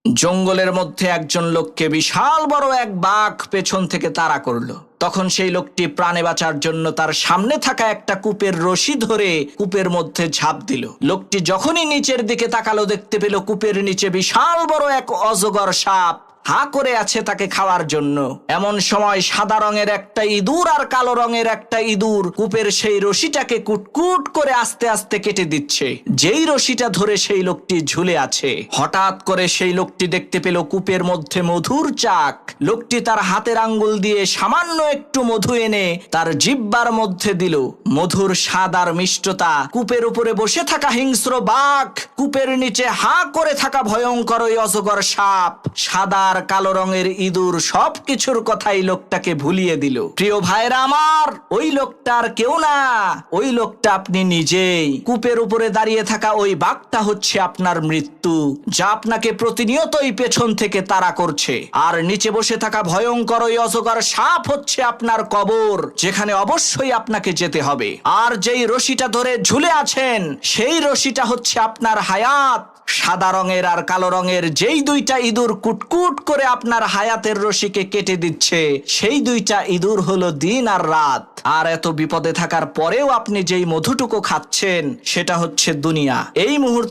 জঙ্গলের মধ্যে একজন লোককে বিশাল বড় এক বাঘ পেছন থেকে তাড়া করলো। তখন সেই লোকটি প্রাণে বাঁচার জন্য তার সামনে থাকা একটা কূপের রশি ধরে কূপের মধ্যে ঝাঁপ দিল। লোকটি যখনই নিচের দিকে তাকালো, দেখতে পেল কূপের নিচে বিশাল বড় এক অজগর সাপ হা করে আছে তাকে খাওয়ার জন্য। এমন সময় সাদা রঙের একটা ইঁদুর আর কালো রঙের একটা ইঁদুর কূপের সেই রশিটাকে কুটকুট করে আস্তে আস্তে কেটে দিচ্ছে। যেই রশিটা ধরে সেই লোকটি ঝুলে আছে, হঠাৎ করে সেই লোকটি দেখতে পেল কূপের মধ্যে মধুর চাক। লোকটি তার হাতের আঙ্গুল দিয়ে সামান্য একটু মধু এনে তার জিহ্বার মধ্যে দিল। মধুর স্বাদ আর মিষ্টতা কূপের উপরে বসে থাকা হিংস্র বাঘ, কূপের নিচে হা করে থাকা ভয়ঙ্কর ওই অজগর সাপ, সাদা আর কালো রঙের ইঁদুর সবকিছুর কথাই লোকটাকে ভুলিয়ে দিল। প্রিয় ভাইরা আমার, ওই লোকটার কেউ না, ওই লোকটা আপনি নিজেই। কূপের উপরে দাঁড়িয়ে থাকা ওই বাঘটা হচ্ছে আপনার মৃত্যু, যা আপনাকে প্রতিনিয়তই পেছন থেকে তাড়া করছে। আর নিচে বসে থাকা ভয়ঙ্কর ওই অজগর সাপ হচ্ছে আপনার কবর, যেখানে অবশ্যই আপনাকে যেতে হবে। আর যেই রশিটা ধরে ঝুলে আছেন, সেই রশিটা হচ্ছে আপনার হায়াত। সাদা রঙের আর কালো রঙের যেই দুইটা ইঁদুর কুটকুট করে আপনার হায়াতের রশিকে কেটে দিচ্ছে, সেই দুইটা ইঁদুর হলো দিন আর রাত। আর এত বিপদে থাকার পরেও আপনি যেই মধুটুকু খাচ্ছেন, সেটা হচ্ছে দুনিয়া। এই মুহূর্তে